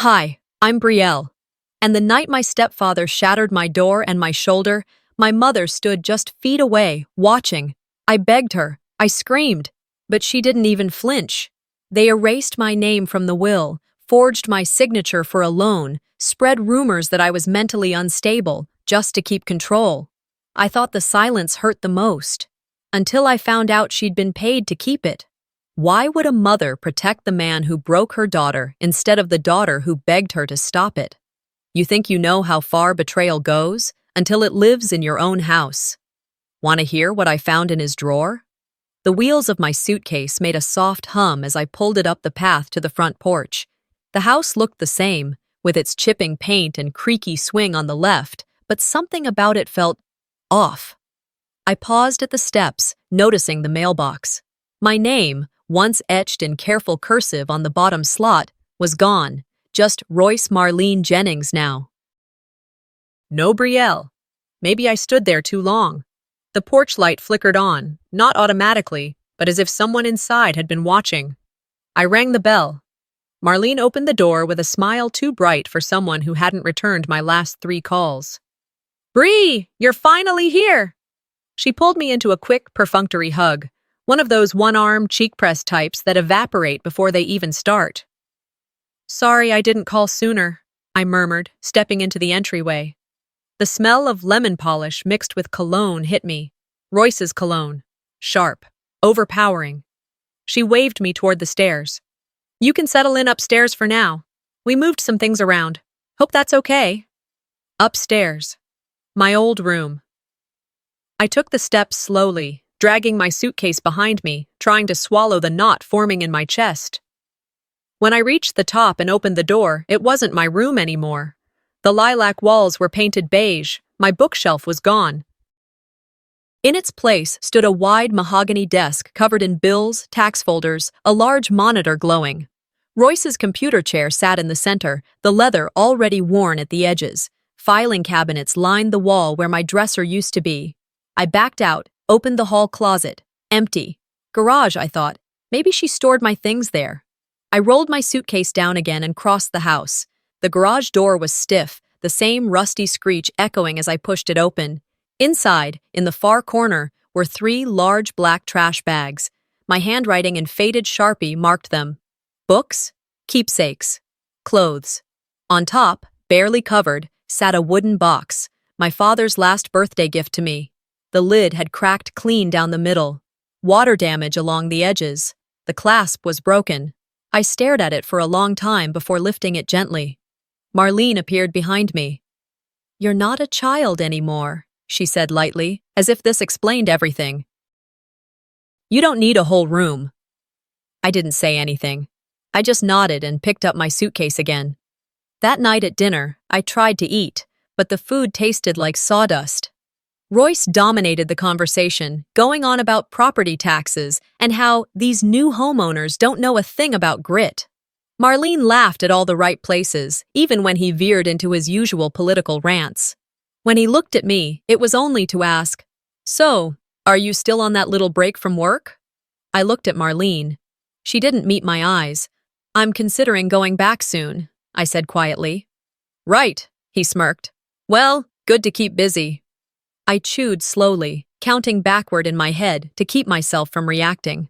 Hi, I'm Brielle. And the night my stepfather shattered my door and my shoulder, my mother stood just feet away, watching. I begged her. I screamed. But she didn't even flinch. They erased my name from the will, forged my signature for a loan, spread rumors that I was mentally unstable, just to keep control. I thought the silence hurt the most. Until I found out she'd been paid to keep it. Why would a mother protect the man who broke her daughter instead of the daughter who begged her to stop it? You think you know how far betrayal goes until it lives in your own house. Want to hear what I found in his drawer? The wheels of my suitcase made a soft hum as I pulled it up the path to the front porch. The house looked the same, with its chipping paint and creaky swing on the left, but something about it felt off. I paused at the steps, noticing the mailbox. My name, once etched in careful cursive on the bottom slot, was gone. Just Royce Marlene Jennings now. No Brielle. Maybe I stood there too long. The porch light flickered on, not automatically, but as if someone inside had been watching. I rang the bell. Marlene opened the door with a smile too bright for someone who hadn't returned my last 3 calls. "Bree, you're finally here!" She pulled me into a quick, perfunctory hug, one of those one-arm, cheek-press types that evaporate before they even start. "Sorry I didn't call sooner," I murmured, stepping into the entryway. The smell of lemon polish mixed with cologne hit me. Royce's cologne. Sharp. Overpowering. She waved me toward the stairs. "You can settle in upstairs for now. We moved some things around. Hope that's okay." Upstairs. My old room. I took the steps slowly, dragging my suitcase behind me, trying to swallow the knot forming in my chest. When I reached the top and opened the door, it wasn't my room anymore. The lilac walls were painted beige, my bookshelf was gone. In its place stood a wide mahogany desk covered in bills, tax folders, a large monitor glowing. Royce's computer chair sat in the center, the leather already worn at the edges. Filing cabinets lined the wall where my dresser used to be. I backed out, opened the hall closet. Empty. Garage, I thought. Maybe she stored my things there. I rolled my suitcase down again and crossed the house. The garage door was stiff, the same rusty screech echoing as I pushed it open. Inside, in the far corner, were 3 large black trash bags. My handwriting in faded Sharpie marked them. Books, keepsakes, clothes. On top, barely covered, sat a wooden box, my father's last birthday gift to me. The lid had cracked clean down the middle. Water damage along the edges. The clasp was broken. I stared at it for a long time before lifting it gently. Marlene appeared behind me. "You're not a child anymore," she said lightly, as if this explained everything. "You don't need a whole room." I didn't say anything. I just nodded and picked up my suitcase again. That night at dinner, I tried to eat, but the food tasted like sawdust. Royce dominated the conversation, going on about property taxes and how these new homeowners don't know a thing about grit. Marlene laughed at all the right places, even when he veered into his usual political rants. When he looked at me, it was only to ask, "So, are you still on that little break from work?" I looked at Marlene. She didn't meet my eyes. "I'm considering going back soon," I said quietly. "Right," he smirked. "Well, good to keep busy." I chewed slowly, counting backward in my head to keep myself from reacting.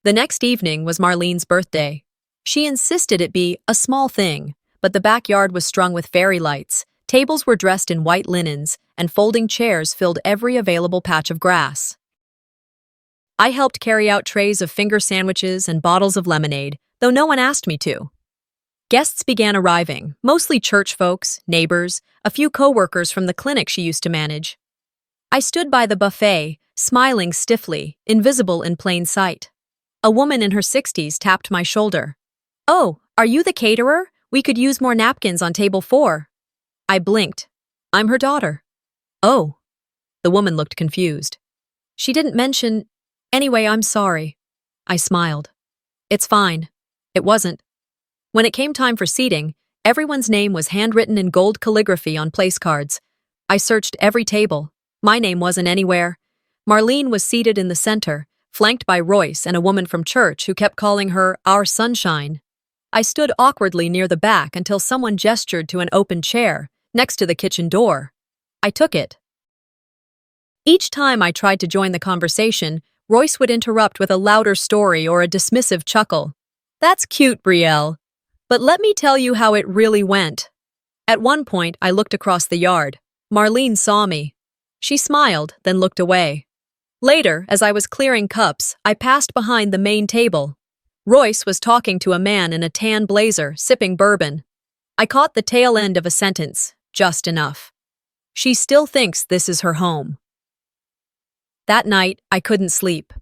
The next evening was Marlene's birthday. She insisted it be a small thing, but the backyard was strung with fairy lights, tables were dressed in white linens, and folding chairs filled every available patch of grass. I helped carry out trays of finger sandwiches and bottles of lemonade, though no one asked me to. Guests began arriving, mostly church folks, neighbors, a few co-workers from the clinic she used to manage. I stood by the buffet, smiling stiffly, invisible in plain sight. A woman in her 60s tapped my shoulder. "Oh, are you the caterer? We could use more napkins on table 4. I blinked. "I'm her daughter." "Oh." The woman looked confused. "She didn't mention— Anyway, I'm sorry." I smiled. "It's fine." It wasn't. When it came time for seating, everyone's name was handwritten in gold calligraphy on place cards. I searched every table. My name wasn't anywhere. Marlene was seated in the center, flanked by Royce and a woman from church who kept calling her our sunshine. I stood awkwardly near the back until someone gestured to an open chair next to the kitchen door. I took it. Each time I tried to join the conversation, Royce would interrupt with a louder story or a dismissive chuckle. "That's cute, Belle. But let me tell you how it really went." At one point, I looked across the yard. Marlene saw me. She smiled, then looked away. Later, as I was clearing cups, I passed behind the main table. Royce was talking to a man in a tan blazer, sipping bourbon. I caught the tail end of a sentence, just enough. "She still thinks this is her home." That night, I couldn't sleep.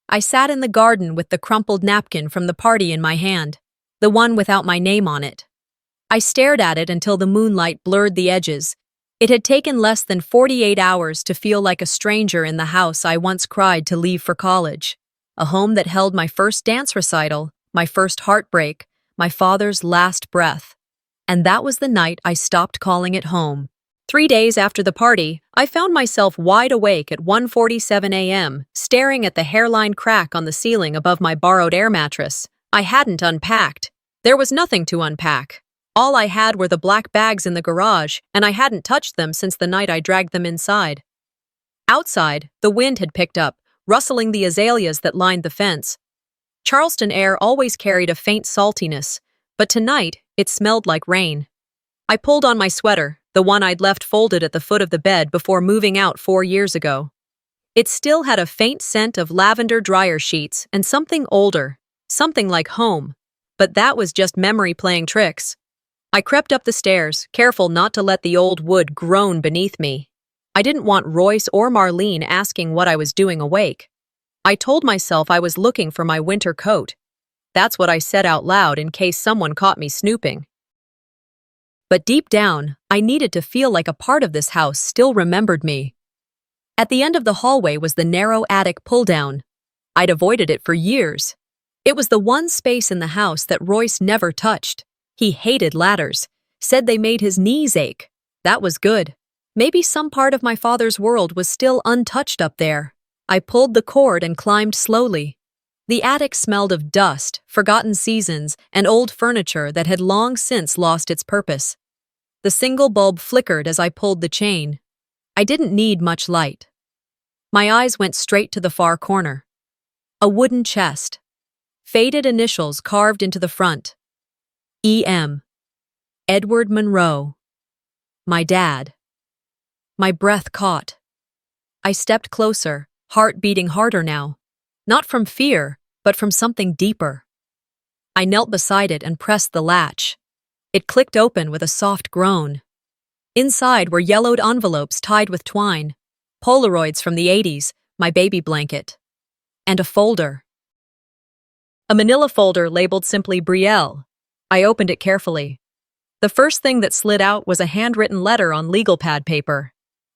I sat in the garden with the crumpled napkin from the party in my hand, the one without my name on it. I stared at it until the moonlight blurred the edges. It had taken less than 48 hours to feel like a stranger in the house I once cried to leave for college. A home that held my first dance recital, my first heartbreak, my father's last breath. And that was the night I stopped calling it home. 3 days after the party, I found myself wide awake at 1:47 a.m., staring at the hairline crack on the ceiling above my borrowed air mattress. I hadn't unpacked. There was nothing to unpack. All I had were the black bags in the garage, and I hadn't touched them since the night I dragged them inside. Outside, the wind had picked up, rustling the azaleas that lined the fence. Charleston air always carried a faint saltiness, but tonight it smelled like rain. I pulled on my sweater, the one I'd left folded at the foot of the bed before moving out 4 years ago. It still had a faint scent of lavender dryer sheets and something older, something like home, but that was just memory playing tricks. I crept up the stairs, careful not to let the old wood groan beneath me. I didn't want Royce or Marlene asking what I was doing awake. I told myself I was looking for my winter coat. That's what I said out loud in case someone caught me snooping. But deep down, I needed to feel like a part of this house still remembered me. At the end of the hallway was the narrow attic pull-down. I'd avoided it for years. It was the one space in the house that Royce never touched. He hated ladders, said they made his knees ache. That was good. Maybe some part of my father's world was still untouched up there. I pulled the cord and climbed slowly. The attic smelled of dust, forgotten seasons, and old furniture that had long since lost its purpose. The single bulb flickered as I pulled the chain. I didn't need much light. My eyes went straight to the far corner. A wooden chest. Faded initials carved into the front. E.M. Edward Monroe. My dad. My breath caught. I stepped closer, heart beating harder now. Not from fear, but from something deeper. I knelt beside it and pressed the latch. It clicked open with a soft groan. Inside were yellowed envelopes tied with twine, Polaroids from the 80s, my baby blanket, and a folder. A manila folder labeled simply Belle. I opened it carefully. The first thing that slid out was a handwritten letter on legal pad paper.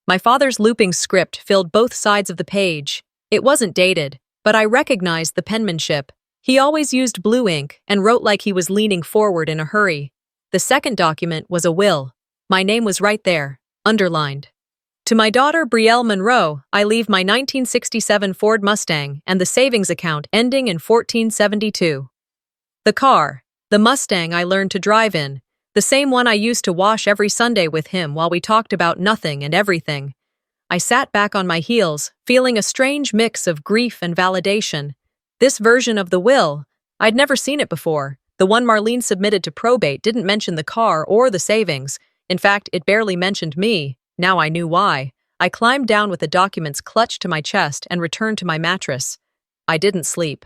My father's looping script filled both sides of the page. It wasn't dated, but I recognized the penmanship. He always used blue ink and wrote like he was leaning forward in a hurry. The second document was a will. My name was right there, underlined. To my daughter Belle Monroe, I leave my 1967 Ford Mustang and the savings account ending in 1472. The car, the Mustang I learned to drive in, the same one I used to wash every Sunday with him while we talked about nothing and everything. I sat back on my heels, feeling a strange mix of grief and validation. This version of the will, I'd never seen it before. The one Marlene submitted to probate didn't mention the car or the savings. In fact, it barely mentioned me. Now I knew why. I climbed down with the documents clutched to my chest and returned to my mattress. I didn't sleep.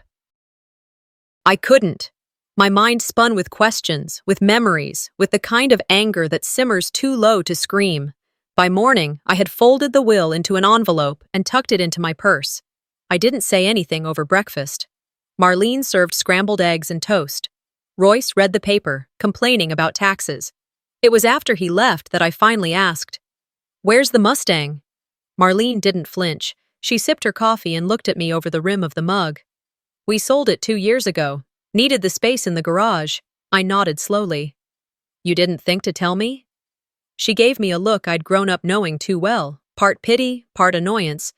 I couldn't. My mind spun with questions, with memories, with the kind of anger that simmers too low to scream. By morning, I had folded the will into an envelope and tucked it into my purse. I didn't say anything over breakfast. Marlene served scrambled eggs and toast. Royce read the paper, complaining about taxes. It was after he left that I finally asked, "Where's the Mustang?" Marlene didn't flinch. She sipped her coffee and looked at me over the rim of the mug. "We sold it 2 years ago. Needed the space in the garage." I nodded slowly. "You didn't think to tell me?" She gave me a look I'd grown up knowing too well, part pity, part annoyance.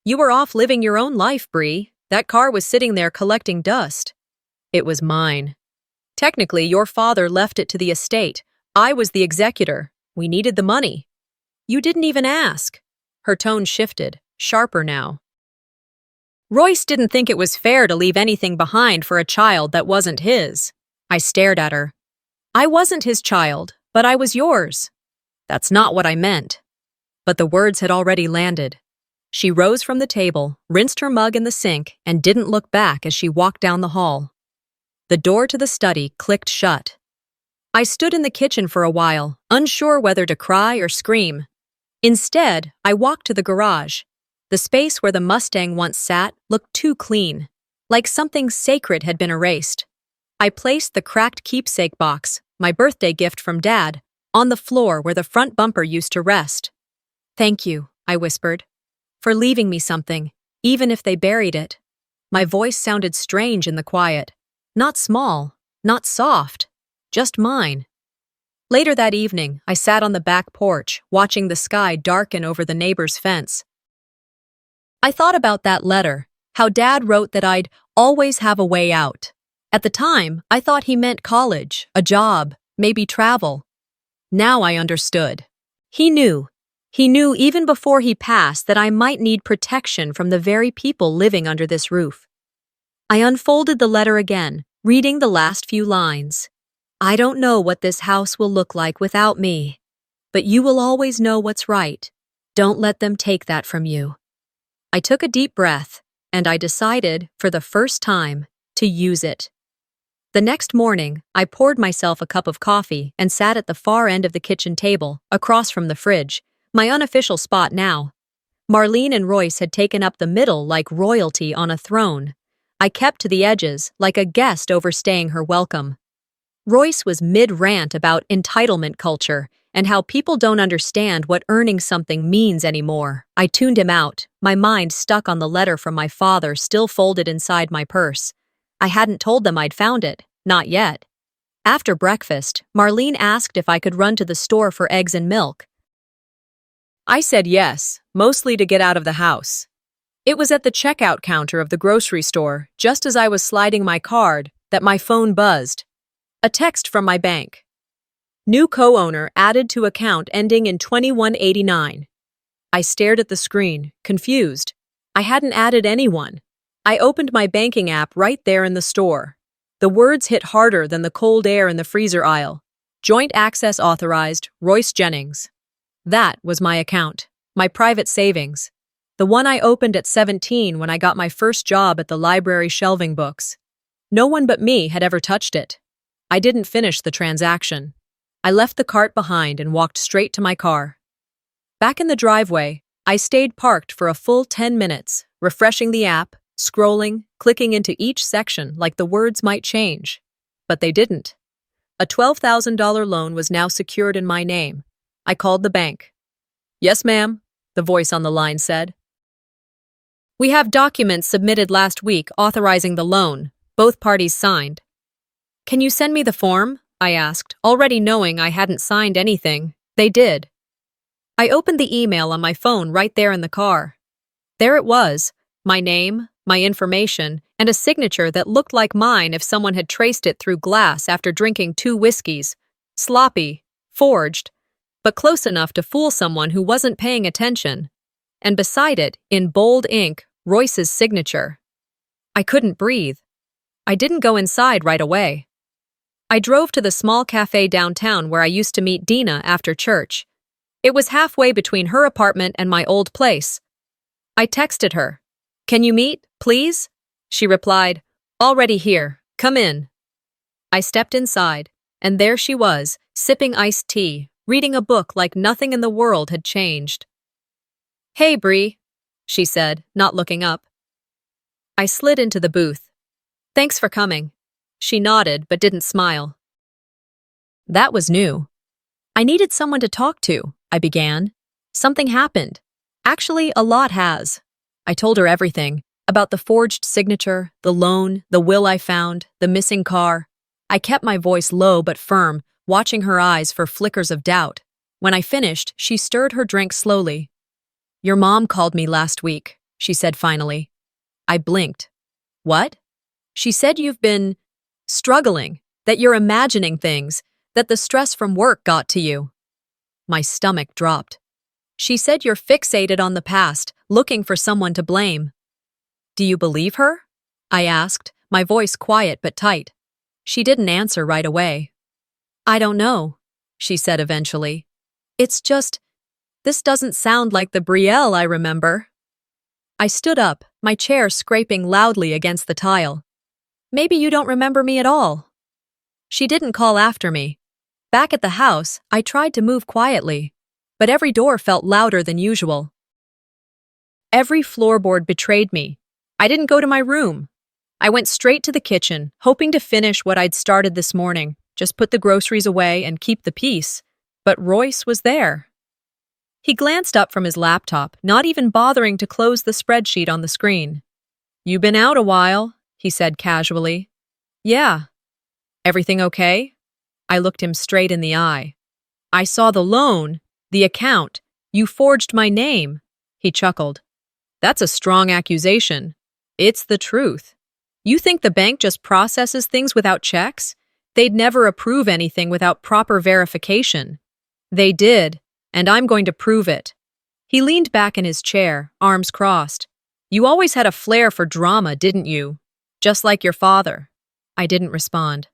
"You were off living your own life, Bree. That car was sitting there collecting dust." "It was mine." Technically, your father left it to the estate. I was the executor. We needed the money. You didn't even ask. Her tone shifted, sharper now. Royce didn't think it was fair to leave anything behind for a child that wasn't his. I stared at her. I wasn't his child, but I was yours. That's not what I meant. But the words had already landed. She rose from the table, rinsed her mug in the sink, and didn't look back as she walked down the hall. The door to the study clicked shut. I stood in the kitchen for a while, unsure whether to cry or scream. Instead, I walked to the garage. The space where the Mustang once sat looked too clean, like something sacred had been erased. I placed the cracked keepsake box, my birthday gift from Dad, on the floor where the front bumper used to rest. "Thank you," I whispered, "for leaving me something, even if they buried it." My voice sounded strange in the quiet. Not small, not soft, just mine. Later that evening, I sat on the back porch, watching the sky darken over the neighbor's fence. I thought about that letter, how Dad wrote that I'd always have a way out. At the time, I thought he meant college, a job, maybe travel. Now I understood. He knew. He knew even before he passed that I might need protection from the very people living under this roof. I unfolded the letter again, reading the last few lines. "I don't know what this house will look like without me, but you will always know what's right. Don't let them take that from you." I took a deep breath, and I decided, for the first time, to use it. The next morning, I poured myself a cup of coffee and sat at the far end of the kitchen table, across from the fridge, my unofficial spot now. Marlene and Royce had taken up the middle like royalty on a throne. I kept to the edges, like a guest overstaying her welcome. Royce was mid-rant about entitlement culture and how people don't understand what earning something means anymore. I tuned him out, my mind stuck on the letter from my father still folded inside my purse. I hadn't told them I'd found it, not yet. After breakfast, Marlene asked if I could run to the store for eggs and milk. I said yes, mostly to get out of the house. It was at the checkout counter of the grocery store, just as I was sliding my card, that my phone buzzed. A text from my bank. New co-owner added to account ending in 2189. I stared at the screen, confused. I hadn't added anyone. I opened my banking app right there in the store. The words hit harder than the cold air in the freezer aisle. Joint access authorized, Royce Jennings. That was my account, my private savings. The one I opened at 17 when I got my first job at the library shelving books. No one but me had ever touched it. I didn't finish the transaction. I left the cart behind and walked straight to my car. Back in the driveway, I stayed parked for a full 10 minutes, refreshing the app, scrolling, clicking into each section like the words might change. But they didn't. A $12,000 loan was now secured in my name. I called the bank. "Yes, ma'am," the voice on the line said. "We have documents submitted last week authorizing the loan, both parties signed." "Can you send me the form?" I asked, already knowing I hadn't signed anything. They did. I opened the email on my phone right there in the car. There it was, my name, my information, and a signature that looked like mine if someone had traced it through glass after drinking 2 whiskeys. Sloppy, forged, but close enough to fool someone who wasn't paying attention. And beside it, in bold ink, Royce's signature. I couldn't breathe. I didn't go inside right away. I drove to the small cafe downtown where I used to meet Dina after church. It was halfway between her apartment and my old place. I texted her. "Can you meet, please?" She replied, "Already here. Come in." I stepped inside, and there she was, sipping iced tea, reading a book like nothing in the world had changed. "Hey, Bree," she said, not looking up. I slid into the booth. "Thanks for coming." She nodded but didn't smile. That was new. "I needed someone to talk to," I began. "Something happened. Actually, a lot has." I told her everything, about the forged signature, the loan, the will I found, the missing car. I kept my voice low but firm, watching her eyes for flickers of doubt. When I finished, she stirred her drink slowly. "Your mom called me last week," she said finally. I blinked. "What?" "She said you've been struggling, that you're imagining things, that the stress from work got to you. My stomach dropped. She said you're fixated on the past, looking for someone to blame. Do you believe her? I asked, my voice quiet but tight. She didn't answer right away. I don't know, she said eventually. It's just, this doesn't sound like the Belle I remember. I stood up, my chair scraping loudly against the tile. Maybe you don't remember me at all. She didn't call after me. Back at the house, I tried to move quietly, but every door felt louder than usual. Every floorboard betrayed me. I didn't go to my room. I went straight to the kitchen, hoping to finish what I'd started this morning, just put the groceries away and keep the peace. But Royce was there. He glanced up from his laptop, not even bothering to close the spreadsheet on the screen. "You been out a while," he said casually. "Yeah." "Everything okay?" I looked him straight in the eye. "I saw the loan, the account. You forged my name." He chuckled. "That's a strong accusation. It's the truth. You think the bank just processes things without checks? They'd never approve anything without proper verification. They did, and I'm going to prove it." He leaned back in his chair, arms crossed. "You always had a flair for drama, didn't you? Just like your father." I didn't respond.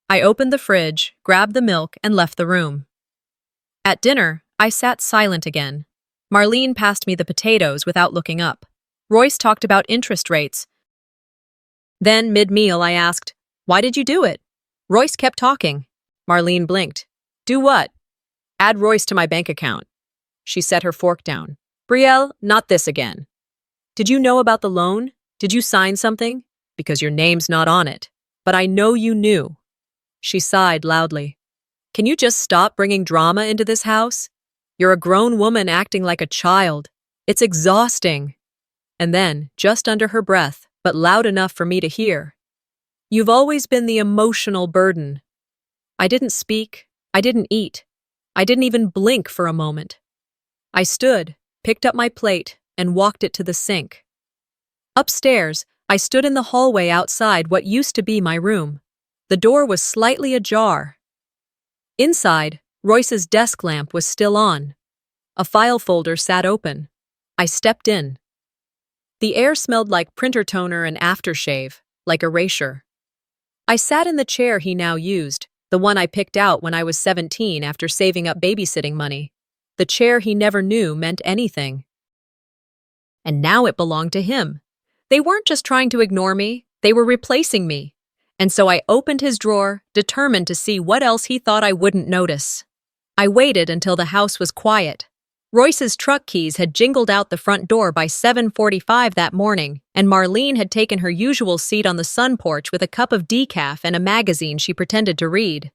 I opened the fridge, grabbed the milk, and left the room. At dinner, I sat silent again. Marlene passed me the potatoes without looking up. Royce talked about interest rates. Then, mid-meal, I asked, "Why did you do it?" Royce kept talking. Marlene blinked. "Do what?" "Add Royce to my bank account." She set her fork down. "Belle, not this again." "Did you know about the loan? Did you sign something? Because your name's not on it. But I know you knew." She sighed loudly. "Can you just stop bringing drama into this house? You're a grown woman acting like a child. It's exhausting." And then, just under her breath, but loud enough for me to hear, "You've always been the emotional burden." I didn't speak. I didn't eat. I didn't even blink for a moment. I stood, picked up my plate, and walked it to the sink. Upstairs, I stood in the hallway outside what used to be my room. The door was slightly ajar. Inside, Royce's desk lamp was still on. A file folder sat open. I stepped in. The air smelled like printer toner and aftershave, like erasure. I sat in the chair he now used, the one I picked out when I was 17 after saving up babysitting money. The chair he never knew meant anything. And now it belonged to him. They weren't just trying to ignore me, they were replacing me. And so I opened his drawer, determined to see what else he thought I wouldn't notice. I waited until the house was quiet. Royce's truck keys had jingled out the front door by 7:45 that morning, and Marlene had taken her usual seat on the sun porch with a cup of decaf and a magazine she pretended to read.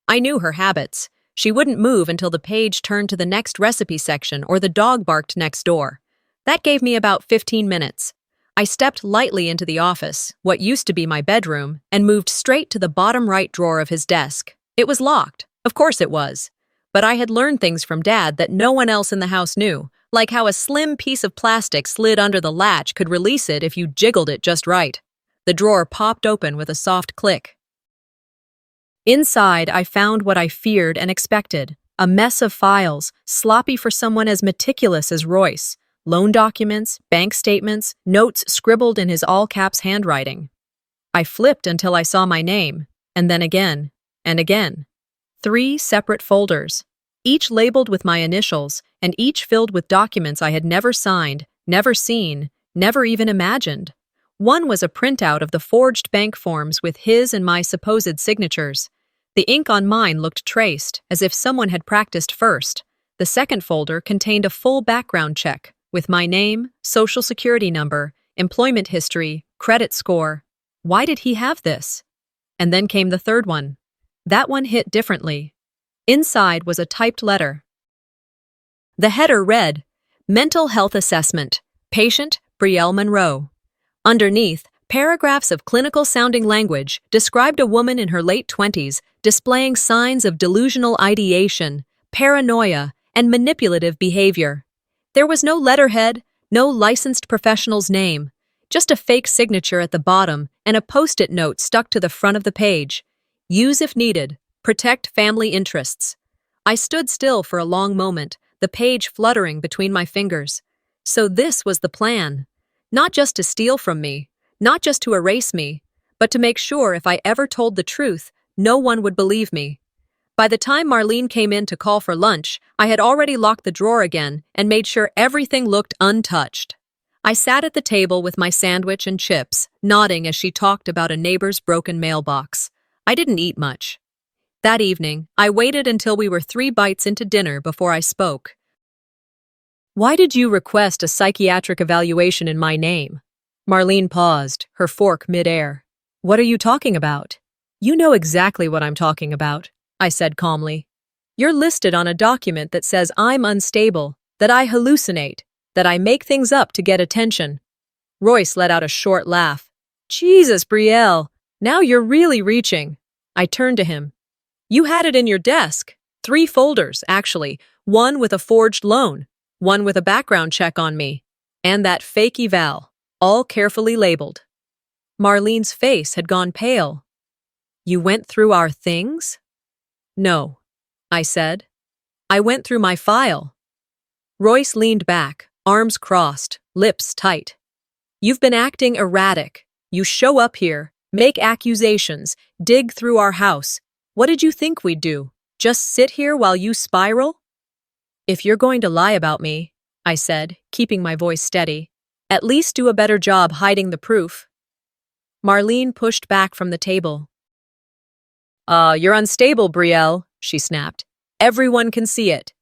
I knew her habits. She wouldn't move until the page turned to the next recipe section or the dog barked next door. That gave me about 15 minutes. I stepped lightly into the office, what used to be my bedroom, and moved straight to the bottom right drawer of his desk. It was locked. Of course it was. But I had learned things from Dad that no one else in the house knew, like how a slim piece of plastic slid under the latch could release it if you jiggled it just right. The drawer popped open with a soft click. Inside, I found what I feared and expected, a mess of files, sloppy for someone as meticulous as Royce. Loan documents, bank statements, notes scribbled in his all-caps handwriting. I flipped until I saw my name, and then again, and again. 3 separate folders, each labeled with my initials, and each filled with documents I had never signed, never seen, never even imagined. One was a printout of the forged bank forms with his and my supposed signatures. The ink on mine looked traced, as if someone had practiced first. The second folder contained a full background check, with my name, social security number, employment history, credit score. Why did he have this? And then came the third one. That one hit differently. Inside was a typed letter. The header read, "Mental Health Assessment, Patient Belle Monroe." Underneath, paragraphs of clinical-sounding language described a woman in her late 20s displaying signs of delusional ideation, paranoia, and manipulative behavior. There was no letterhead, no licensed professional's name, just a fake signature at the bottom and a post-it note stuck to the front of the page. Use if needed. Protect family interests. I stood still for a long moment, the page fluttering between my fingers. So this was the plan. Not just to steal from me, not just to erase me, but to make sure if I ever told the truth, no one would believe me. By the time Marlene came in to call for lunch, I had already locked the drawer again and made sure everything looked untouched. I sat at the table with my sandwich and chips, nodding as she talked about a neighbor's broken mailbox. I didn't eat much. That evening, I waited until we were 3 bites into dinner before I spoke. Why did you request a psychiatric evaluation in my name? Marlene paused, her fork midair. What are you talking about? You know exactly what I'm talking about, I said calmly. You're listed on a document that says I'm unstable, that I hallucinate, that I make things up to get attention. Royce let out a short laugh. Jesus, Belle, now you're really reaching. I turned to him. You had it in your desk. 3 folders, actually. One with a forged loan, one with a background check on me, and that fake eval, all carefully labeled. Marlene's face had gone pale. You went through our things? No, I said. I went through my file. Royce leaned back, arms crossed, lips tight. You've been acting erratic. You show up here, make accusations, dig through our house. What did you think we'd do? Just sit here while you spiral? If you're going to lie about me, I said, keeping my voice steady, at least do a better job hiding the proof. Marlene pushed back from the table. You're unstable, Belle, she snapped. Everyone can see it.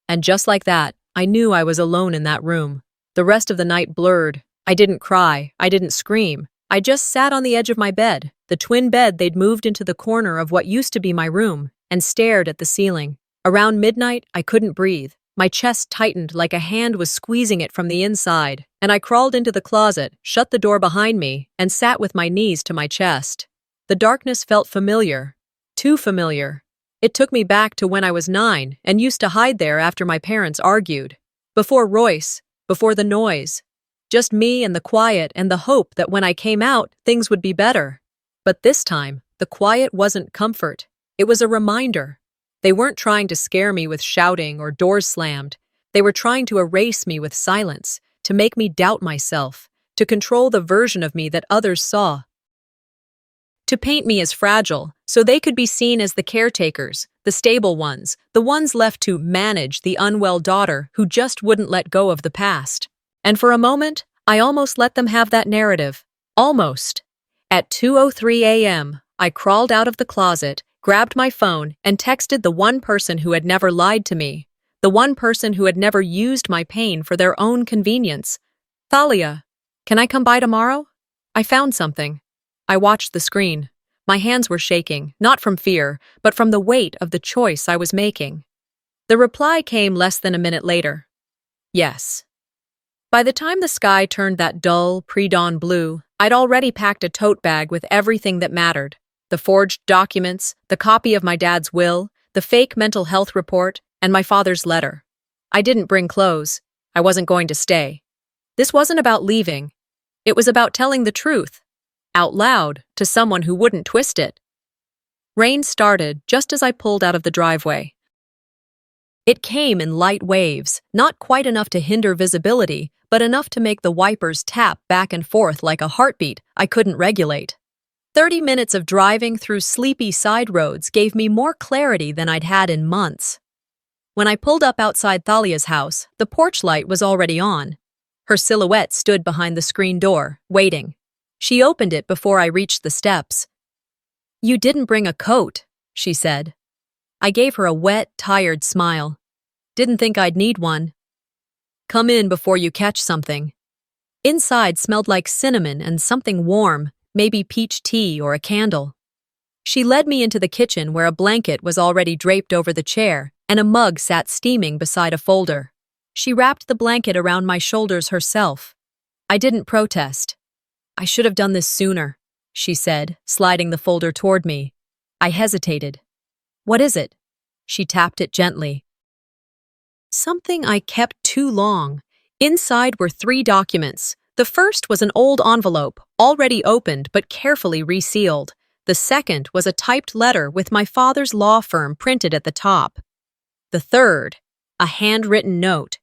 And just like that, I knew I was alone in that room. The rest of the night blurred. I didn't cry. I didn't scream. I just sat on the edge of my bed, the twin bed they'd moved into the corner of what used to be my room, and stared at the ceiling. Around midnight, I couldn't breathe. My chest tightened like a hand was squeezing it from the inside, and I crawled into the closet, shut the door behind me, and sat with my knees to my chest. The darkness felt familiar. Too familiar. It took me back to when I was 9 and used to hide there after my parents argued. Before Royce, before the noise. Just me and the quiet and the hope that when I came out, things would be better. But this time, the quiet wasn't comfort. It was a reminder. They weren't trying to scare me with shouting or doors slammed. They were trying to erase me with silence, to make me doubt myself, to control the version of me that others saw. To paint me as fragile, so they could be seen as the caretakers, the stable ones, the ones left to manage the unwell daughter who just wouldn't let go of the past. And for a moment, I almost let them have that narrative. Almost. At 2:03 a.m., I crawled out of the closet, grabbed my phone, and texted the one person who had never lied to me, the one person who had never used my pain for their own convenience. Thalia, can I come by tomorrow? I found something. I watched the screen. My hands were shaking, not from fear, but from the weight of the choice I was making. The reply came less than a minute later. Yes. By the time the sky turned that dull, pre-dawn blue, I'd already packed a tote bag with everything that mattered. The forged documents, the copy of my dad's will, the fake mental health report, and my father's letter. I didn't bring clothes. I wasn't going to stay. This wasn't about leaving. It was about telling the truth. Out loud, to someone who wouldn't twist it. Rain started just as I pulled out of the driveway. It came in light waves, not quite enough to hinder visibility, but enough to make the wipers tap back and forth like a heartbeat I couldn't regulate. 30 minutes of driving through sleepy side roads gave me more clarity than I'd had in months. When I pulled up outside Thalia's house, the porch light was already on. Her silhouette stood behind the screen door, waiting. She opened it before I reached the steps. You didn't bring a coat, she said. I gave her a wet, tired smile. Didn't think I'd need one. Come in before you catch something. Inside smelled like cinnamon and something warm, maybe peach tea or a candle. She led me into the kitchen where a blanket was already draped over the chair and a mug sat steaming beside a folder. She wrapped the blanket around my shoulders herself. I didn't protest. I should have done this sooner, she said, sliding the folder toward me. I hesitated. What is it? She tapped it gently. Something I kept too long. Inside were 3 documents. The first was an old envelope, already opened but carefully resealed. The second was a typed letter with my father's law firm printed at the top. The third, a handwritten note.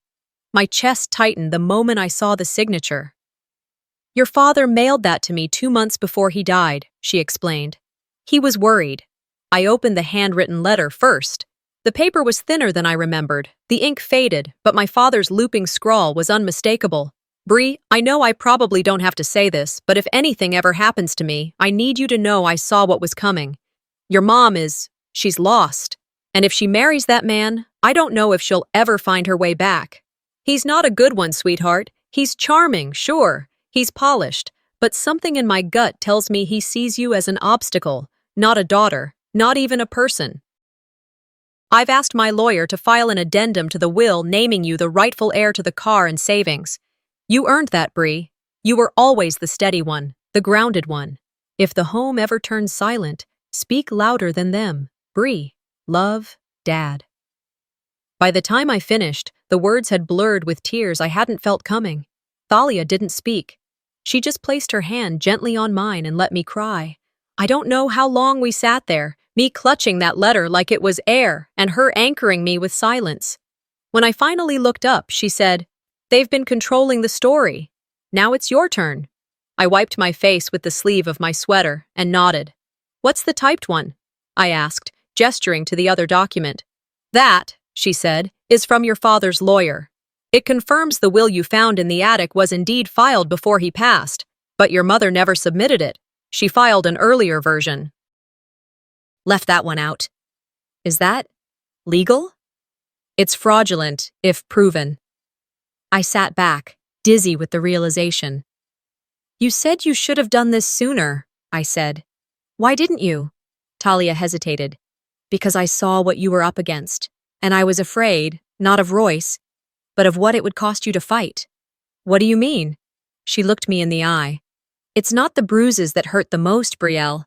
My chest tightened the moment I saw the signature. "Your father mailed that to me 2 months before he died," she explained. "He was worried." I opened the handwritten letter first. The paper was thinner than I remembered. The ink faded, but my father's looping scrawl was unmistakable. "Bree, I know I probably don't have to say this, but if anything ever happens to me, I need you to know I saw what was coming. Your mom she's lost. And if she marries that man, I don't know if she'll ever find her way back. He's not a good one, sweetheart. He's charming, sure. He's polished, but something in my gut tells me he sees you as an obstacle, not a daughter, not even a person. I've asked my lawyer to file an addendum to the will naming you the rightful heir to the car and savings. You earned that, Bree. You were always the steady one, the grounded one. If the home ever turns silent, speak louder than them. Bree. Love, Dad." By the time I finished, the words had blurred with tears I hadn't felt coming. Thalia didn't speak. She just placed her hand gently on mine and let me cry. I don't know how long we sat there, me clutching that letter like it was air and her anchoring me with silence. When I finally looked up, she said, "They've been controlling the story. Now it's your turn." I wiped my face with the sleeve of my sweater and nodded. "What's the typed one?" I asked, gesturing to the other document. "That," she said, "is from your father's lawyer. It confirms the will you found in the attic was indeed filed before he passed, but your mother never submitted it. She filed an earlier version." "Left that one out. Is that legal?" "It's fraudulent, if proven." I sat back, dizzy with the realization. "You said you should have done this sooner," I said. "Why didn't you?" Talia hesitated. "Because I saw what you were up against, and I was afraid, not of Royce, but of what it would cost you to fight." "What do you mean?" She looked me in the eye. "It's not the bruises that hurt the most, Brielle.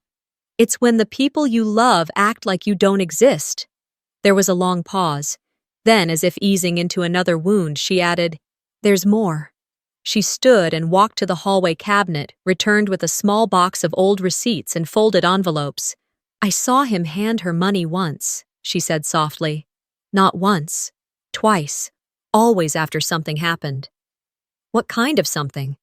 It's when the people you love act like you don't exist." There was a long pause. Then, as if easing into another wound, she added, "There's more." She stood and walked to the hallway cabinet, returned with a small box of old receipts and folded envelopes. "I saw him hand her money once," she said softly. "Not once. Twice. Always after something happened." "What kind of something?"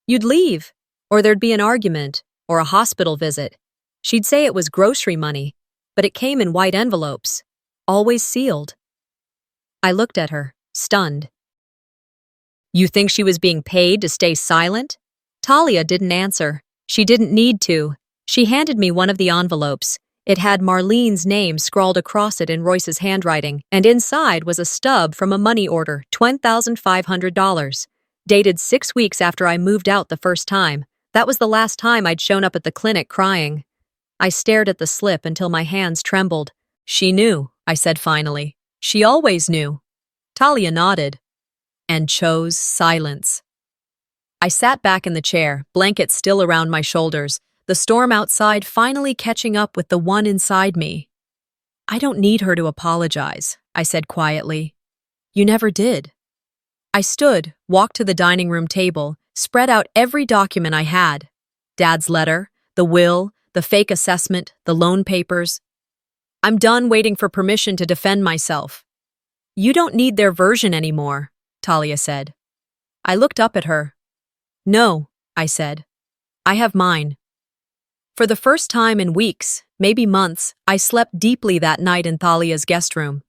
"You'd leave, or there'd be an argument, or a hospital visit. She'd say it was grocery money, but it came in white envelopes, always sealed." I looked at her, stunned. "You think she was being paid to stay silent?" Talia didn't answer. She didn't need to. She handed me one of the envelopes. It had Marlene's name scrawled across it in Royce's handwriting, and inside was a stub from a money order, $20,500, dated 6 weeks after I moved out the first time. That was the last time I'd shown up at the clinic crying. I stared at the slip until my hands trembled. "She knew," I said finally. "She always knew." Talia nodded. "And chose silence." I sat back in the chair, blankets still around my shoulders, the storm outside finally catching up with the one inside me. "I don't need her to apologize," I said quietly. "You never did." I stood, walked to the dining room table, spread out every document I had. Dad's letter, the will, the fake assessment, the loan papers. "I'm done waiting for permission to defend myself." "You don't need their version anymore," Talia said. I looked up at her. "No," I said. "I have mine." For the first time in weeks, maybe months, I slept deeply that night in Thalia's guest room.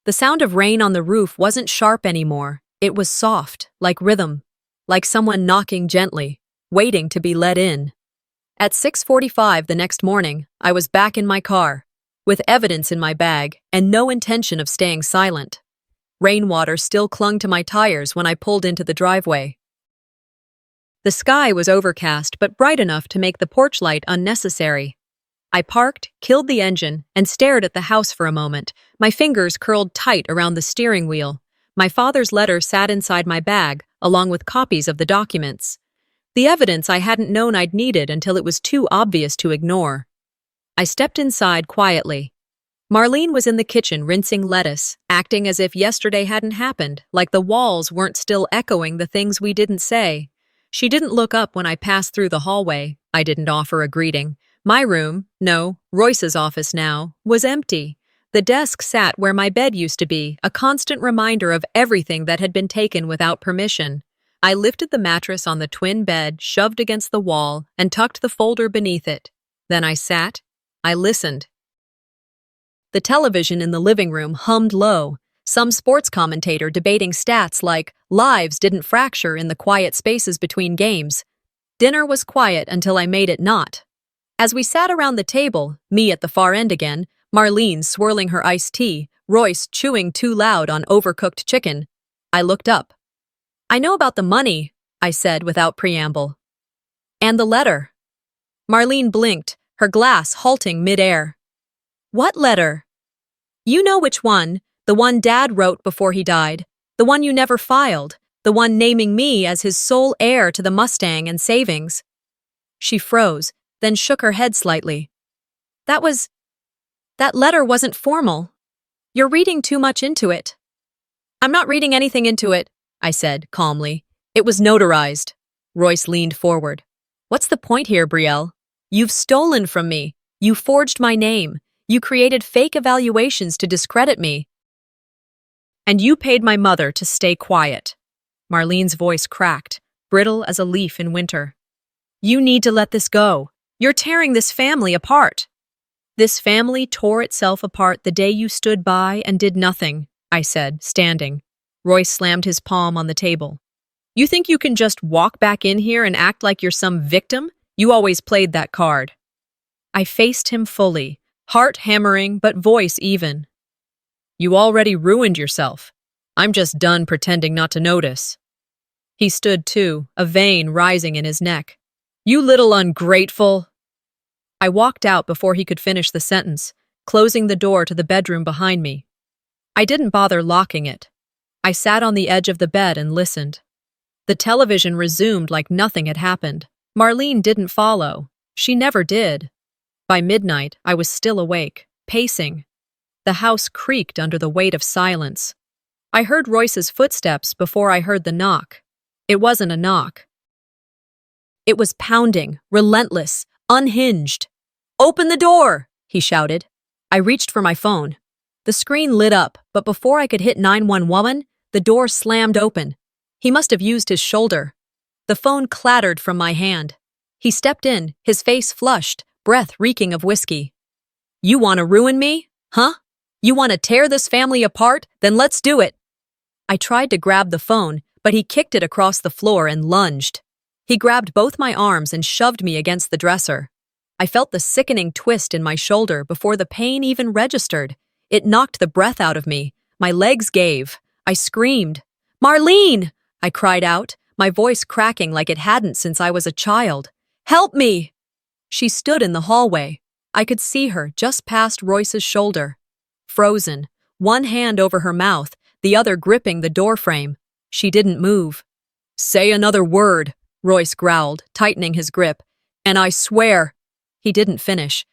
The sound of rain on the roof wasn't sharp anymore. It was soft, like rhythm, like someone knocking gently, waiting to be let in. At 6:45 the next morning, I was back in my car, with evidence in my bag and no intention of staying silent. Rainwater still clung to my tires when I pulled into the driveway. The sky was overcast but bright enough to make the porch light unnecessary. I parked, killed the engine, and stared at the house for a moment, my fingers curled tight around the steering wheel. My father's letter sat inside my bag, along with copies of the documents. The evidence I hadn't known I'd needed until it was too obvious to ignore. I stepped inside quietly. Marlene was in the kitchen rinsing lettuce, acting as if yesterday hadn't happened, like the walls weren't still echoing the things we didn't say. She didn't look up when I passed through the hallway. I didn't offer a greeting. My room, no, Royce's office now, was empty. The desk sat where my bed used to be, a constant reminder of everything that had been taken without permission. I lifted the mattress on the twin bed, shoved against the wall, and tucked the folder beneath it. Then I sat. I listened. The television in the living room hummed low, some sports commentator debating stats like lives didn't fracture in the quiet spaces between games. Dinner was quiet until I made it not. As we sat around the table, me at the far end again, Marlene swirling her iced tea, Royce chewing too loud on overcooked chicken, I looked up. "I know about the money," I said without preamble. "And the letter." Marlene blinked, her glass halting mid-air. "What letter?" "You know which one, the one Dad wrote before he died, the one you never filed, the one naming me as his sole heir to the Mustang and savings." She froze, then shook her head slightly. That letter wasn't formal. You're reading too much into it." "I'm not reading anything into it," I said calmly. "It was notarized." Royce leaned forward. "What's the point here, Belle? You've stolen from me. You forged my name. You created fake evaluations to discredit me. And you paid my mother to stay quiet." Marlene's voice cracked, brittle as a leaf in winter. "You need to let this go. You're tearing this family apart." "This family tore itself apart the day you stood by and did nothing," I said, standing. Royce slammed his palm on the table. "You think you can just walk back in here and act like you're some victim? You always played that card." I faced him fully, heart hammering but voice even. "You already ruined yourself. I'm just done pretending not to notice." He stood too, a vein rising in his neck. "You little ungrateful." I walked out before he could finish the sentence, closing the door to the bedroom behind me. I didn't bother locking it. I sat on the edge of the bed and listened. The television resumed like nothing had happened. Marlene didn't follow. She never did. By midnight, I was still awake, pacing. The house creaked under the weight of silence. I heard Royce's footsteps before I heard the knock. It wasn't a knock. It was pounding, relentless, unhinged. "Open the door!" he shouted. I reached for my phone. The screen lit up, but before I could hit 911, the door slammed open. He must have used his shoulder. The phone clattered from my hand. He stepped in, his face flushed, breath reeking of whiskey. "You want to ruin me? Huh? You want to tear this family apart? Then let's do it." I tried to grab the phone, but he kicked it across the floor and lunged. He grabbed both my arms and shoved me against the dresser. I felt the sickening twist in my shoulder before the pain even registered. It knocked the breath out of me. My legs gave. I screamed. "Marlene!" I cried out, my voice cracking like it hadn't since I was a child. "Help me!" She stood in the hallway. I could see her just past Royce's shoulder. Frozen, one hand over her mouth, the other gripping the doorframe. She didn't move. "Say another word," Royce growled, tightening his grip. "And I swear—" He didn't finish.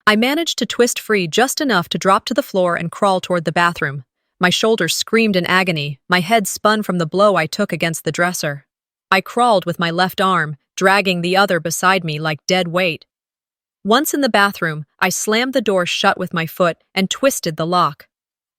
I managed to twist free just enough to drop to the floor and crawl toward the bathroom. My shoulders screamed in agony, my head spun from the blow I took against the dresser. I crawled with my left arm, dragging the other beside me like dead weight. Once in the bathroom, I slammed the door shut with my foot and twisted the lock.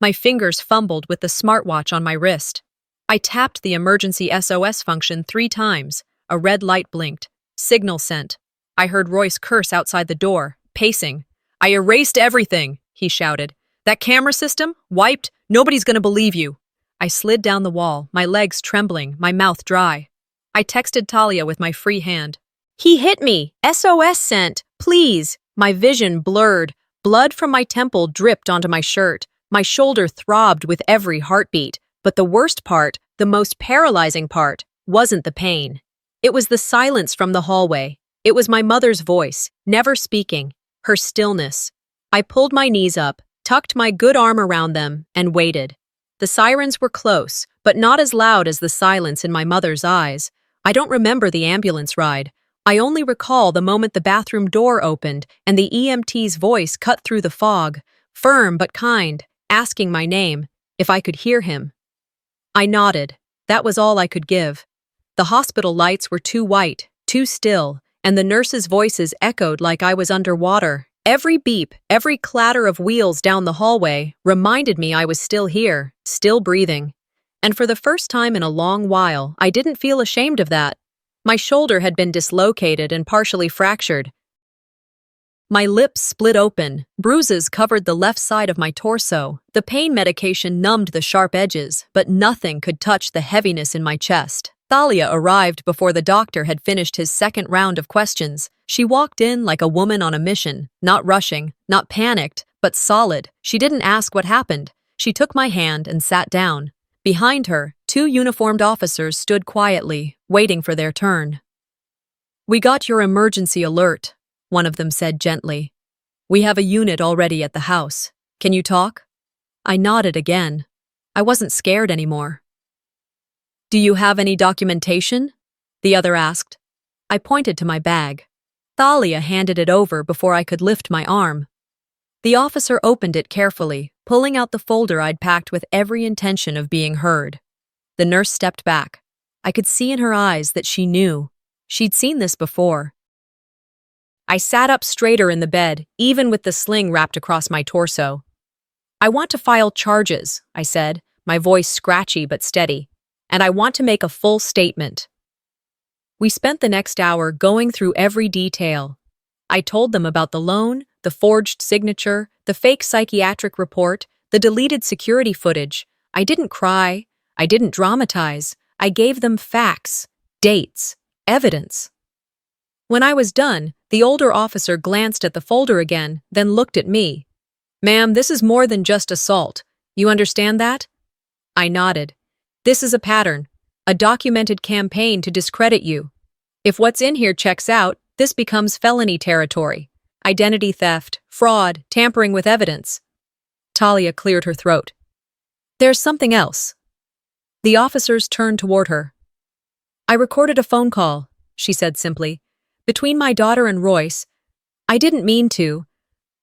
My fingers fumbled with the smartwatch on my wrist. I tapped the emergency SOS function 3 times. A red light blinked. Signal sent. I heard Royce curse outside the door, pacing. "I erased everything," he shouted. "That camera system? Wiped? Nobody's gonna believe you." I slid down the wall, my legs trembling, my mouth dry. I texted Talia with my free hand. "He hit me! SOS sent! Please!" My vision blurred. Blood from my temple dripped onto my shirt. My shoulder throbbed with every heartbeat. But the worst part, the most paralyzing part, wasn't the pain. It was the silence from the hallway. It was my mother's voice, never speaking, her stillness. I pulled my knees up, tucked my good arm around them, and waited. The sirens were close, but not as loud as the silence in my mother's eyes. I don't remember the ambulance ride. I only recall the moment the bathroom door opened and the EMT's voice cut through the fog, firm but kind, asking my name, if I could hear him. I nodded. That was all I could give. The hospital lights were too white, too still, and the nurses' voices echoed like I was underwater. Every beep, every clatter of wheels down the hallway reminded me I was still here, still breathing. And for the first time in a long while, I didn't feel ashamed of that. My shoulder had been dislocated and partially fractured. My lips split open, bruises covered the left side of my torso. The pain medication numbed the sharp edges, but nothing could touch the heaviness in my chest. Thalia arrived before the doctor had finished his second round of questions. She walked in like a woman on a mission, not rushing, not panicked, but solid. She didn't ask what happened. She took my hand and sat down. Behind her, 2 uniformed officers stood quietly, waiting for their turn. "We got your emergency alert," one of them said gently. "We have a unit already at the house. Can you talk?" I nodded again. I wasn't scared anymore. "Do you have any documentation?" the other asked. I pointed to my bag. Thalia handed it over before I could lift my arm. The officer opened it carefully, pulling out the folder I'd packed with every intention of being heard. The nurse stepped back. I could see in her eyes that she knew. She'd seen this before. I sat up straighter in the bed, even with the sling wrapped across my torso. "I want to file charges," I said, my voice scratchy but steady, "and I want to make a full statement." We spent the next hour going through every detail. I told them about the loan, the forged signature, the fake psychiatric report, the deleted security footage. I didn't cry. I didn't dramatize. I gave them facts, dates, evidence. When I was done, the older officer glanced at the folder again, then looked at me. "Ma'am, this is more than just assault. You understand that?" I nodded. "This is a pattern, a documented campaign to discredit you. If what's in here checks out, this becomes felony territory. Identity theft, fraud, tampering with evidence." Talia cleared her throat. "There's something else." The officers turned toward her. "I recorded a phone call," she said simply, "between my daughter and Royce. I didn't mean to.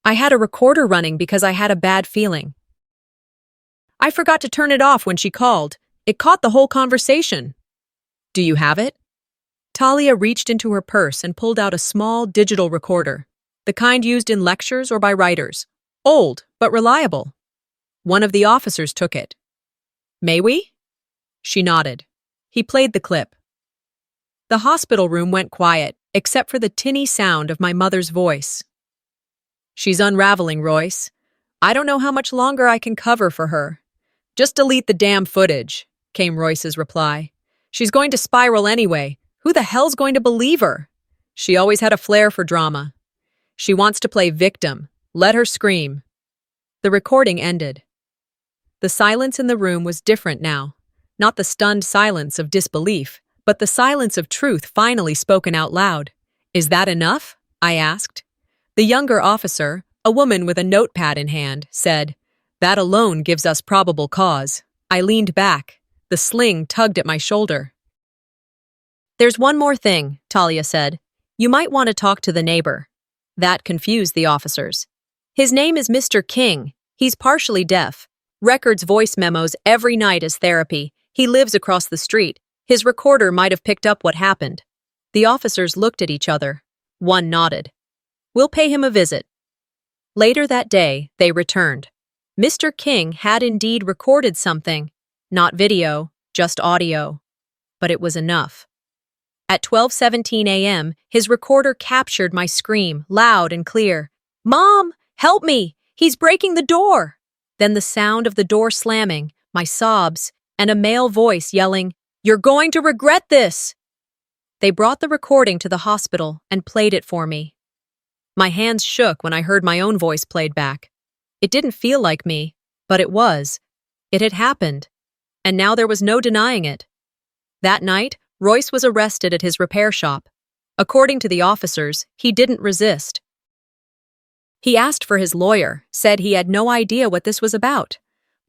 I had a recorder running because I had a bad feeling. I forgot to turn it off when she called. It caught the whole conversation." "Do you have it?" Talia reached into her purse and pulled out a small digital recorder, the kind used in lectures or by writers. Old, but reliable. One of the officers took it. "May we?" She nodded. He played the clip. The hospital room went quiet, except for the tinny sound of my mother's voice. "She's unraveling, Royce. I don't know how much longer I can cover for her." "Just delete the damn footage," came Royce's reply. "She's going to spiral anyway. Who the hell's going to believe her? She always had a flair for drama. She wants to play victim. Let her scream." The recording ended. The silence in the room was different now. Not the stunned silence of disbelief, but the silence of truth finally spoken out loud. "Is that enough?" I asked. The younger officer, a woman with a notepad in hand, said, "That alone gives us probable cause." I leaned back. The sling tugged at my shoulder. "There's one more thing," Talia said. "You might want to talk to the neighbor." That confused the officers. "His name is Mr. King. He's partially deaf. Records voice memos every night as therapy. He lives across the street. His recorder might have picked up what happened." The officers looked at each other. One nodded. "We'll pay him a visit." Later that day, they returned. Mr. King had indeed recorded something. Not video, just audio. But it was enough. At 12:17 a.m., his recorder captured my scream, loud and clear. "Mom, help me! He's breaking the door!" Then the sound of the door slamming, my sobs, and a male voice yelling, "You're going to regret this!" They brought the recording to the hospital and played it for me. My hands shook when I heard my own voice played back. It didn't feel like me, but it was. It had happened, and now there was no denying it. That night, Royce was arrested at his repair shop. According to the officers, he didn't resist. He asked for his lawyer, said he had no idea what this was about.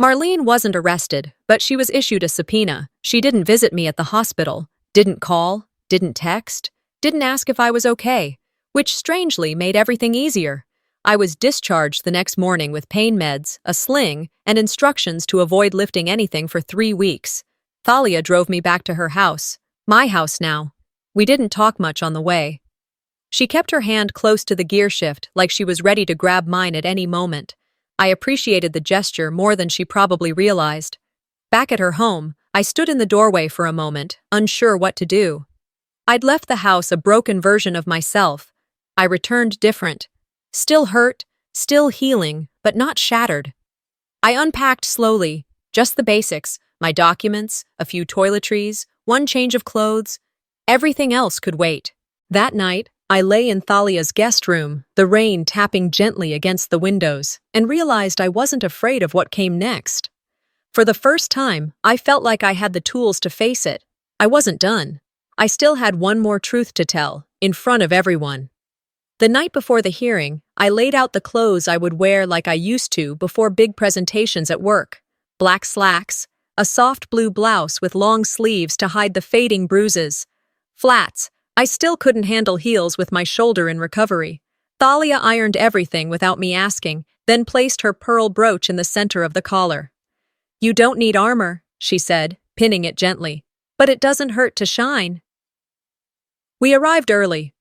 Marlene wasn't arrested, but she was issued a subpoena. She didn't visit me at the hospital, didn't call, didn't text, didn't ask if I was okay, which strangely made everything easier. I was discharged the next morning with pain meds, a sling, and instructions to avoid lifting anything for 3 weeks. Thalia drove me back to her house. My house now. We didn't talk much on the way. She kept her hand close to the gear shift like she was ready to grab mine at any moment. I appreciated the gesture more than she probably realized. Back at her home, I stood in the doorway for a moment, unsure what to do. I'd left the house a broken version of myself. I returned different. Still hurt, still healing, but not shattered. I unpacked slowly, just the basics, my documents, a few toiletries, one change of clothes. Everything else could wait. That night, I lay in Thalia's guest room, the rain tapping gently against the windows, and realized I wasn't afraid of what came next. For the first time, I felt like I had the tools to face it. I wasn't done. I still had one more truth to tell, in front of everyone. The night before the hearing, I laid out the clothes I would wear like I used to before big presentations at work. Black slacks, a soft blue blouse with long sleeves to hide the fading bruises. Flats. I still couldn't handle heels with my shoulder in recovery. Thalia ironed everything without me asking, then placed her pearl brooch in the center of the collar. "You don't need armor," she said, pinning it gently. "But it doesn't hurt to shine." We arrived early.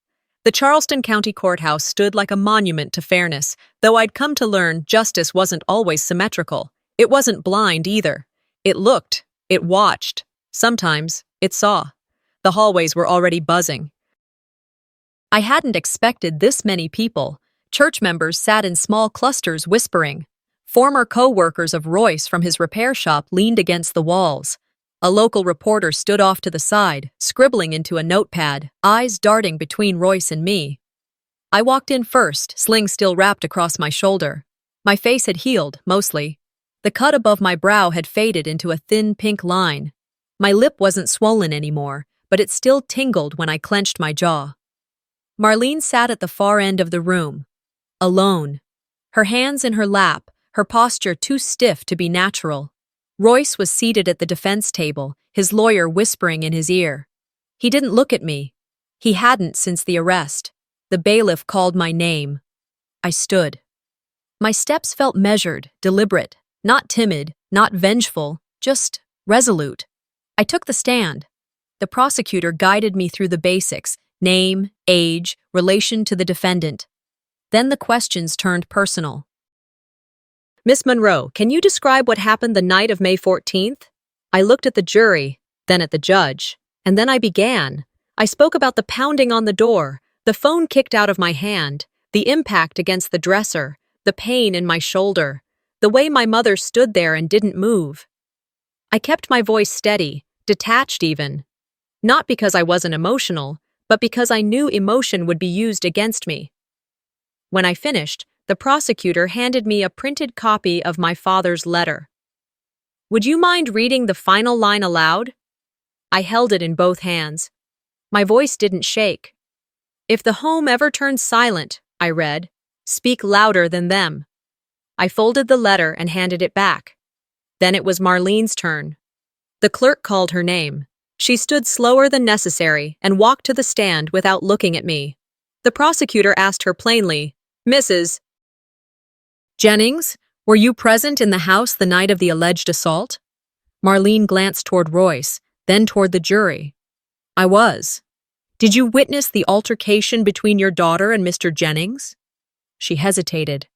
The Charleston County Courthouse stood like a monument to fairness, though I'd come to learn justice wasn't always symmetrical. It wasn't blind either. It looked, it watched, sometimes it saw. The hallways were already buzzing. I hadn't expected this many people. Church members sat in small clusters whispering. Former co-workers of Royce from his repair shop leaned against the walls. A local reporter stood off to the side, scribbling into a notepad, eyes darting between Royce and me. I walked in first, sling still wrapped across my shoulder. My face had healed, mostly. The cut above my brow had faded into a thin pink line. My lip wasn't swollen anymore, but it still tingled when I clenched my jaw. Marlene sat at the far end of the room, alone. Her hands in her lap, her posture too stiff to be natural. Royce was seated at the defense table, his lawyer whispering in his ear. He didn't look at me. He hadn't since the arrest. The bailiff called my name. I stood. My steps felt measured, deliberate, not timid, not vengeful, just resolute. I took the stand. The prosecutor guided me through the basics: name, age, relation to the defendant. Then the questions turned personal. "Miss Monroe, can you describe what happened the night of May 14th? I looked at the jury, then at the judge, and then I began. I spoke about the pounding on the door, the phone kicked out of my hand, the impact against the dresser, the pain in my shoulder, the way my mother stood there and didn't move. I kept my voice steady, detached even. Not because I wasn't emotional, but because I knew emotion would be used against me. When I finished, the prosecutor handed me a printed copy of my father's letter. "Would you mind reading the final line aloud?" I held it in both hands. My voice didn't shake. "If the home ever turns silent," I read, "speak louder than them." I folded the letter and handed it back. Then it was Marlene's turn. The clerk called her name. She stood slower than necessary and walked to the stand without looking at me. The prosecutor asked her plainly, "Mrs. Jennings, were you present in the house the night of the alleged assault?" Marlene glanced toward Royce, then toward the jury. "I was." "Did you witness the altercation between your daughter and Mr. Jennings?" She hesitated.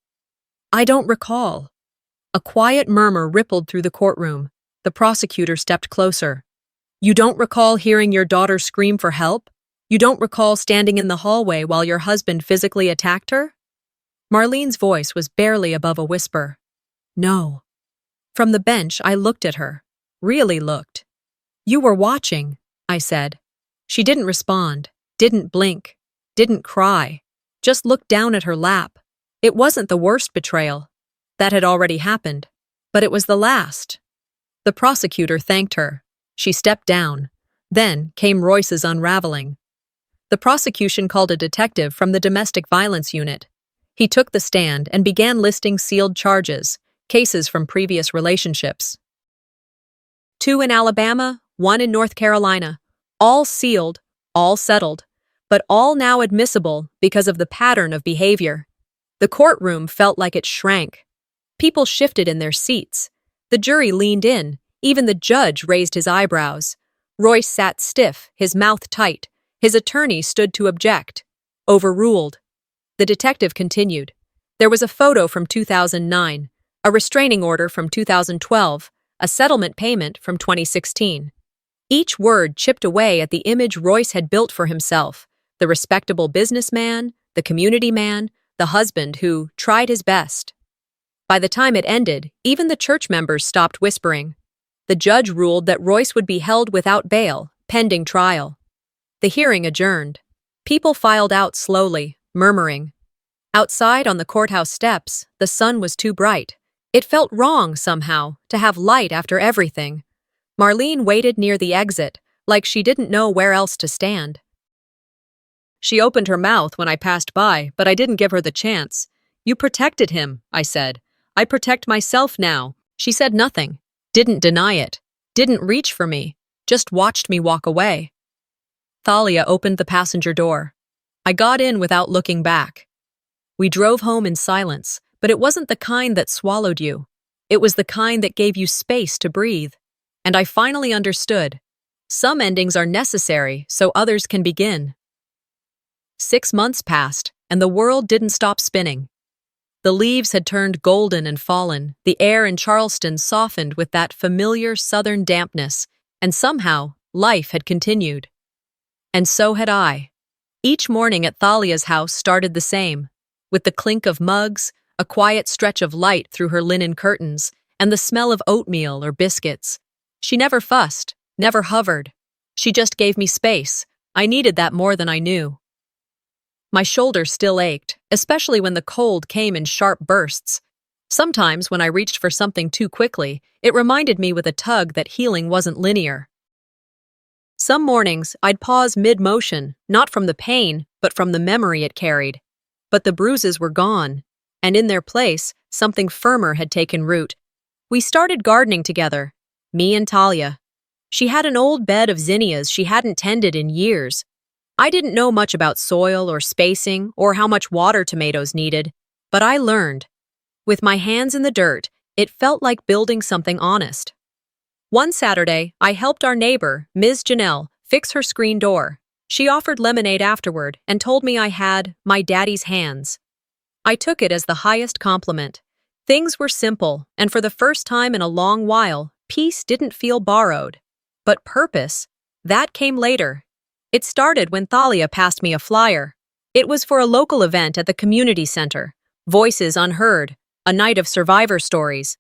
"I don't recall." A quiet murmur rippled through the courtroom. The prosecutor stepped closer. "You don't recall hearing your daughter scream for help? You don't recall standing in the hallway while your husband physically attacked her?" Marlene's voice was barely above a whisper. "No." From the bench, I looked at her. Really looked. "You were watching," I said. She didn't respond, didn't blink, didn't cry, just looked down at her lap. It wasn't the worst betrayal. That had already happened. But it was the last. The prosecutor thanked her. She stepped down. Then came Royce's unraveling. The prosecution called a detective from the domestic violence unit. He took the stand and began listing sealed charges, cases from previous relationships. 2 in Alabama, 1 in North Carolina. All sealed, all settled, but all now admissible because of the pattern of behavior. The courtroom felt like it shrank. People shifted in their seats. The jury leaned in. Even the judge raised his eyebrows. Royce sat stiff, his mouth tight. His attorney stood to object. Overruled. The detective continued. There was a photo from 2009, a restraining order from 2012, a settlement payment from 2016. Each word chipped away at the image Royce had built for himself, the respectable businessman, the community man, the husband who tried his best. By the time it ended, even the church members stopped whispering. The judge ruled that Royce would be held without bail, pending trial. The hearing adjourned. People filed out slowly, murmuring. Outside on the courthouse steps, the sun was too bright. It felt wrong, somehow, to have light after everything. Marlene waited near the exit, like she didn't know where else to stand. She opened her mouth when I passed by, but I didn't give her the chance. You protected him, I said. I protect myself now. She said nothing, didn't deny it, didn't reach for me, just watched me walk away. Thalia opened the passenger door. I got in without looking back. We drove home in silence, but it wasn't the kind that swallowed you. It was the kind that gave you space to breathe. And I finally understood. Some endings are necessary so others can begin. 6 months passed, and the world didn't stop spinning. The leaves had turned golden and fallen, the air in Charleston softened with that familiar southern dampness, and somehow, life had continued. And so had I. Each morning at Thalia's house started the same, with the clink of mugs, a quiet stretch of light through her linen curtains, and the smell of oatmeal or biscuits. She never fussed, never hovered. She just gave me space. I needed that more than I knew. My shoulder still ached, especially when the cold came in sharp bursts. Sometimes, when I reached for something too quickly, it reminded me with a tug that healing wasn't linear. Some mornings, I'd pause mid-motion, not from the pain, but from the memory it carried. But the bruises were gone, and in their place, something firmer had taken root. We started gardening together, me and Talia. She had an old bed of zinnias she hadn't tended in years. I didn't know much about soil or spacing or how much water tomatoes needed, but I learned. With my hands in the dirt, it felt like building something honest. One Saturday, I helped our neighbor, Ms. Janelle, fix her screen door. She offered lemonade afterward and told me I had my daddy's hands. I took it as the highest compliment. Things were simple, and for the first time in a long while, peace didn't feel borrowed. But purpose, that came later. It started when Thalia passed me a flyer. It was for a local event at the community center. Voices unheard, a night of survivor stories.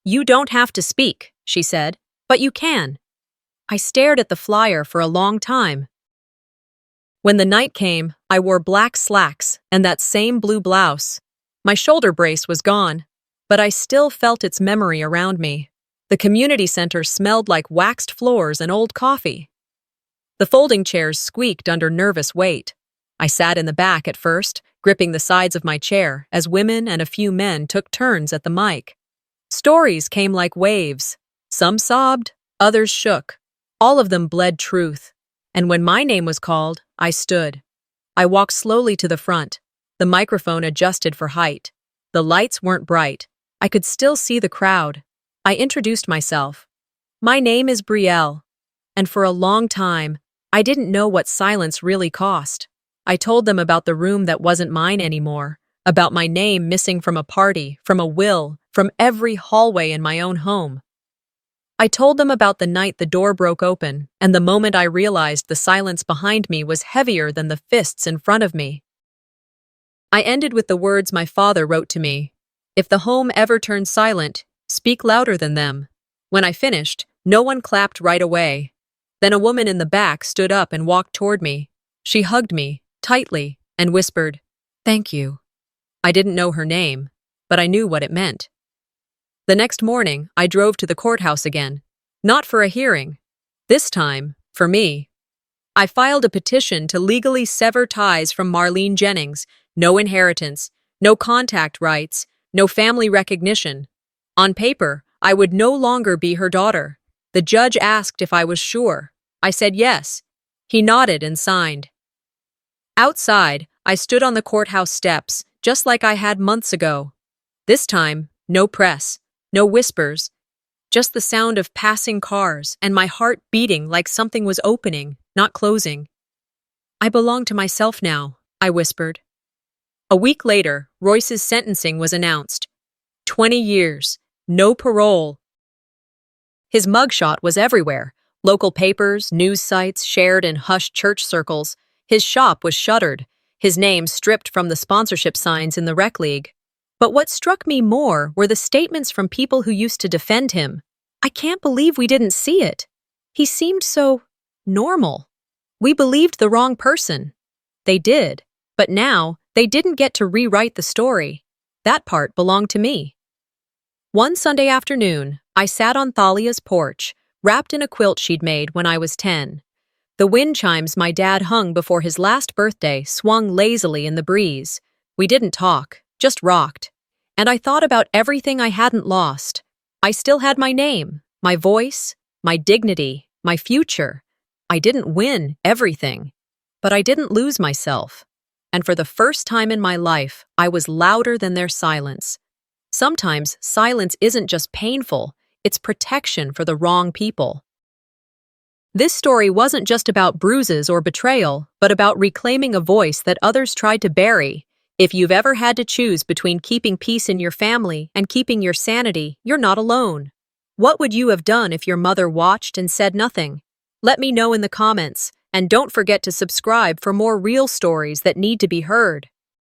You don't have to speak, she said, but you can. I stared at the flyer for a long time. When the night came, I wore black slacks and that same blue blouse. My shoulder brace was gone, but I still felt its memory around me. The community center smelled like waxed floors and old coffee. The folding chairs squeaked under nervous weight. I sat in the back at first, gripping the sides of my chair as women and a few men took turns at the mic. Stories came like waves. Some sobbed, others shook. All of them bled truth. And when my name was called, I stood. I walked slowly to the front. The microphone adjusted for height. The lights weren't bright. I could still see the crowd. I introduced myself. My name is Belle. And for a long time, I didn't know what silence really cost. I told them about the room that wasn't mine anymore, about my name missing from a party, from a will, from every hallway in my own home. I told them about the night the door broke open, and the moment I realized the silence behind me was heavier than the fists in front of me. I ended with the words my father wrote to me. If the home ever turns silent, speak louder than them. When I finished, no one clapped right away. Then a woman in the back stood up and walked toward me. She hugged me, tightly, and whispered, "Thank you." I didn't know her name, but I knew what it meant. The next morning, I drove to the courthouse again. Not for a hearing. This time, for me. I filed a petition to legally sever ties from Marlene Jennings. No inheritance, no contact rights, no family recognition. On paper, I would no longer be her daughter. The judge asked if I was sure. I said yes. He nodded and signed. Outside, I stood on the courthouse steps, just like I had months ago. This time, no press, no whispers, just the sound of passing cars and my heart beating like something was opening, not closing. I belong to myself now, I whispered. A week later, Royce's sentencing was announced. 20 years, no parole. His mugshot was everywhere. Local papers, news sites, shared in hushed church circles. His shop was shuttered, his name stripped from the sponsorship signs in the rec league. But what struck me more were the statements from people who used to defend him. I can't believe we didn't see it. He seemed so normal. We believed the wrong person. They did, but now they didn't get to rewrite the story. That part belonged to me. One Sunday afternoon, I sat on Thalia's porch, wrapped in a quilt she'd made when I was 10. The wind chimes my dad hung before his last birthday swung lazily in the breeze. We didn't talk, just rocked. And I thought about everything I hadn't lost. I still had my name, my voice, my dignity, my future. I didn't win everything, but I didn't lose myself. And for the first time in my life, I was louder than their silence. Sometimes silence isn't just painful, it's protection for the wrong people. This story wasn't just about bruises or betrayal, but about reclaiming a voice that others tried to bury. If you've ever had to choose between keeping peace in your family and keeping your sanity, you're not alone. What would you have done if your mother watched and said nothing? Let me know in the comments, and don't forget to subscribe for more real stories that need to be heard.